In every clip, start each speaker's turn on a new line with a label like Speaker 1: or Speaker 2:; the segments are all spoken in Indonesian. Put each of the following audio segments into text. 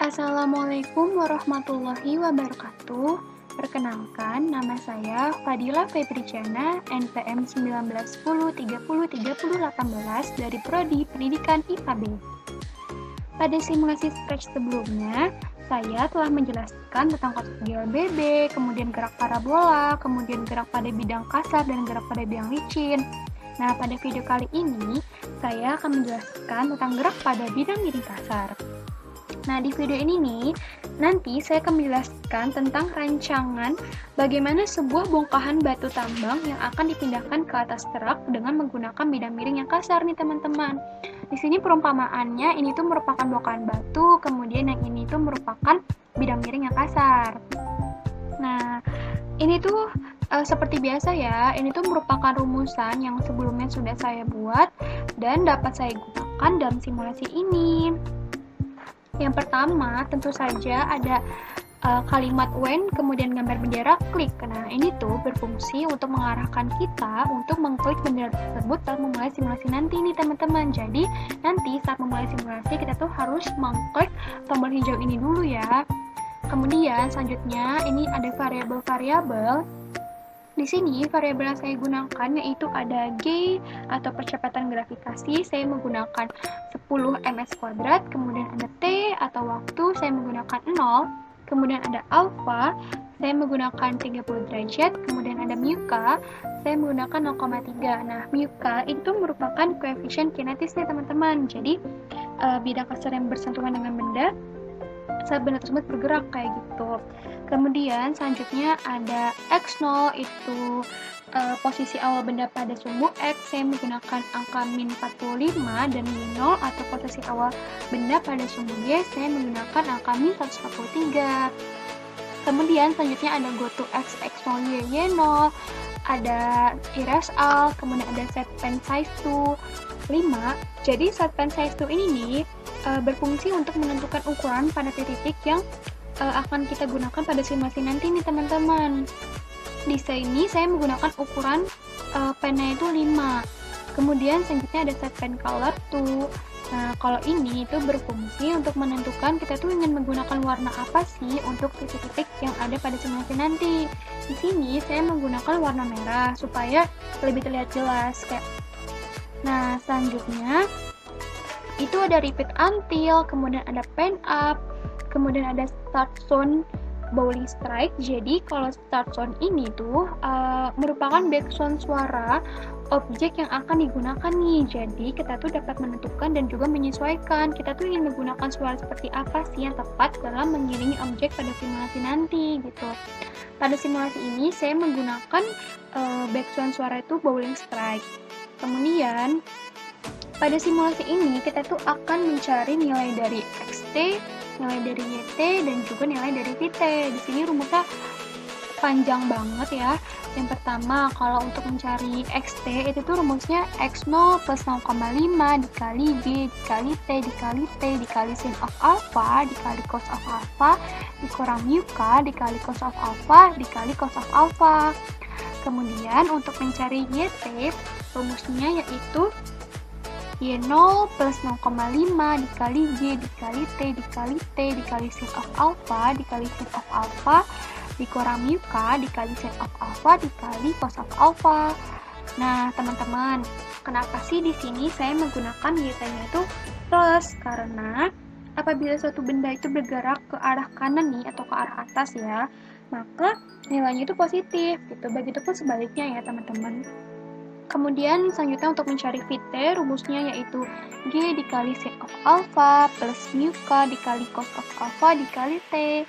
Speaker 1: Assalamualaikum warahmatullahi wabarakatuh. Perkenalkan, nama saya Fadila Febriana, NPM 1910303018 dari Prodi Pendidikan IPB. Pada simulasi Scratch sebelumnya, saya telah menjelaskan tentang kotak GLBB, kemudian gerak parabola, kemudian gerak pada bidang kasar, dan gerak pada bidang licin. Nah, pada video kali ini, saya akan menjelaskan tentang gerak pada bidang miring kasar. Nah, di video ini nih, nanti saya akan menjelaskan tentang rancangan bagaimana sebuah bongkahan batu tambang yang akan dipindahkan ke atas truk dengan menggunakan bidang miring yang kasar nih teman-teman. Di sini perumpamaannya ini tuh merupakan bongkahan batu, kemudian yang ini tuh merupakan bidang miring yang kasar. Nah, ini tuh seperti biasa ya, ini tuh merupakan rumusan yang sebelumnya sudah saya buat dan dapat saya gunakan dalam simulasi ini. Yang pertama, tentu saja ada kalimat when, kemudian gambar bendera, klik. Nah, ini tuh berfungsi untuk mengarahkan kita untuk mengklik bendera tersebut saat memulai simulasi nanti nih teman-teman. Jadi, nanti saat memulai simulasi kita tuh harus mengklik tombol hijau ini dulu ya. Kemudian, selanjutnya ini ada variabel-variabel. Di sini variabel yang saya gunakan yaitu ada G atau percepatan grafikasi, saya menggunakan 10 ms kuadrat, kemudian ada T atau waktu, saya menggunakan 0, kemudian ada alpha, saya menggunakan 30 derajat, kemudian ada mu k, saya menggunakan 0,3. Nah, mu k itu merupakan koefisien kinetis ya teman-teman. Jadi bidang kasar yang bersentuhan dengan benda saat benda tersebut bergerak kayak gitu. Kemudian selanjutnya ada X0 itu posisi awal benda pada sumbu X, saya menggunakan angka min 45, dan Y0 atau posisi awal benda pada sumbu Y, saya menggunakan angka min 143. Kemudian selanjutnya ada go to X, X0, Y, Y0, ada erase all, kemudian ada set pen size to 5. Jadi set pen size to ini nih berfungsi untuk menentukan ukuran pada titik-titik yang akan kita gunakan pada simulasi nanti nih teman-teman. Di sini saya menggunakan ukuran pennya itu 5. Kemudian selanjutnya ada set pen color to. Nah, kalau ini itu berfungsi untuk menentukan kita tuh ingin menggunakan warna apa sih untuk titik-titik yang ada pada simulasi nanti. Di sini saya menggunakan warna merah supaya lebih terlihat jelas kayak. Nah, selanjutnya itu ada repeat until, kemudian ada pen up, kemudian ada start zone bowling strike. Jadi kalau start zone ini tuh merupakan background suara objek yang akan digunakan nih. Jadi kita tuh dapat menentukan dan juga menyesuaikan kita tuh ingin menggunakan suara seperti apa sih yang tepat dalam mengiringi objek pada simulasi nanti gitu. Pada simulasi ini saya menggunakan background suara itu bowling strike. Kemudian pada simulasi ini kita tuh akan mencari nilai dari XT, nilai dari YT, dan juga nilai dari VT. Di sini rumusnya panjang banget ya. Yang pertama, kalau untuk mencari XT itu tuh rumusnya X0 plus 0,5 dikali G dikali T dikali T dikali sin of alpha dikali cos of alpha dikurang mu k dikali cos of alpha dikali cos of alpha. Kemudian untuk mencari YT, rumusnya yaitu Y0 plus 0,5 dikali G dikali T dikali T dikali sin of alpha dikali sin of alpha dikurang mu k dikali sin of alpha dikali cos of alpha. Nah, teman-teman, kenapa sih di sini saya menggunakan YT-nya itu plus? Karena apabila suatu benda itu bergerak ke arah kanan nih atau ke arah atas ya, maka nilainya itu positif gitu. Begitupun sebaliknya ya, teman-teman. Kemudian selanjutnya untuk mencari VT, rumusnya yaitu G dikali sin of alpha plus mu k dikali cos of alpha dikali T.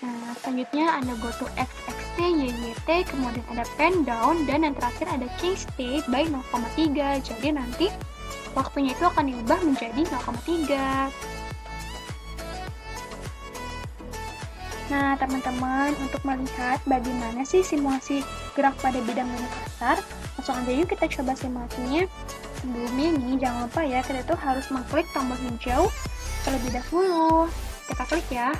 Speaker 1: Nah, selanjutnya ada go to X, XT, Y, YT, kemudian ada pen down, dan yang terakhir ada change state by 0,3. Jadi nanti waktunya itu akan diubah menjadi 0,3. Nah, teman-teman, untuk melihat bagaimana sih simulasi gerak pada bidang miring kasar, langsung aja yuk kita coba simulasinya. Sebelumnya nih, jangan lupa ya, kita tuh harus mengklik tombol hijau terlebih dahulu. Kita klik ya.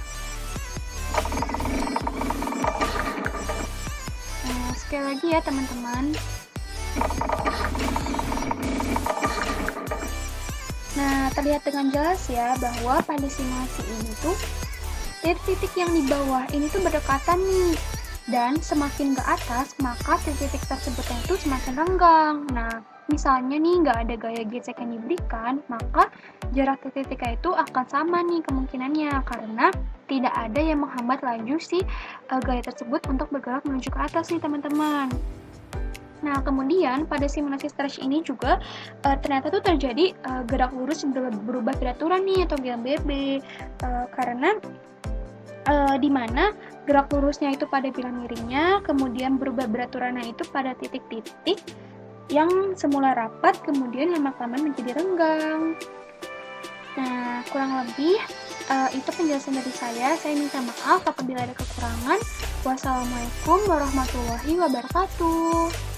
Speaker 1: Nah, sekali lagi ya teman-teman. Nah, terlihat dengan jelas ya bahwa pada simulasi ini tuh titik-titik yang di bawah ini tuh berdekatan nih. Dan semakin ke atas, maka titik-titik tersebutnya itu semakin renggang. Nah, misalnya nih nggak ada gaya gesek yang diberikan, maka jarak titik-titiknya itu akan sama nih kemungkinannya, karena tidak ada yang menghambat laju si gaya tersebut untuk bergerak menuju ke atas nih teman-teman. Nah, kemudian pada simulasi stretch ini juga ternyata tuh terjadi gerak lurus berubah beraturan nih atau GLBB, karena di mana gerak lurusnya itu pada bilang miringnya, kemudian berubah beraturannya itu pada titik-titik yang semula rapat, kemudian lama-kelamaan menjadi renggang. Nah, kurang lebih itu penjelasan dari saya. Saya minta maaf apabila ada kekurangan. Wassalamualaikum warahmatullahi wabarakatuh.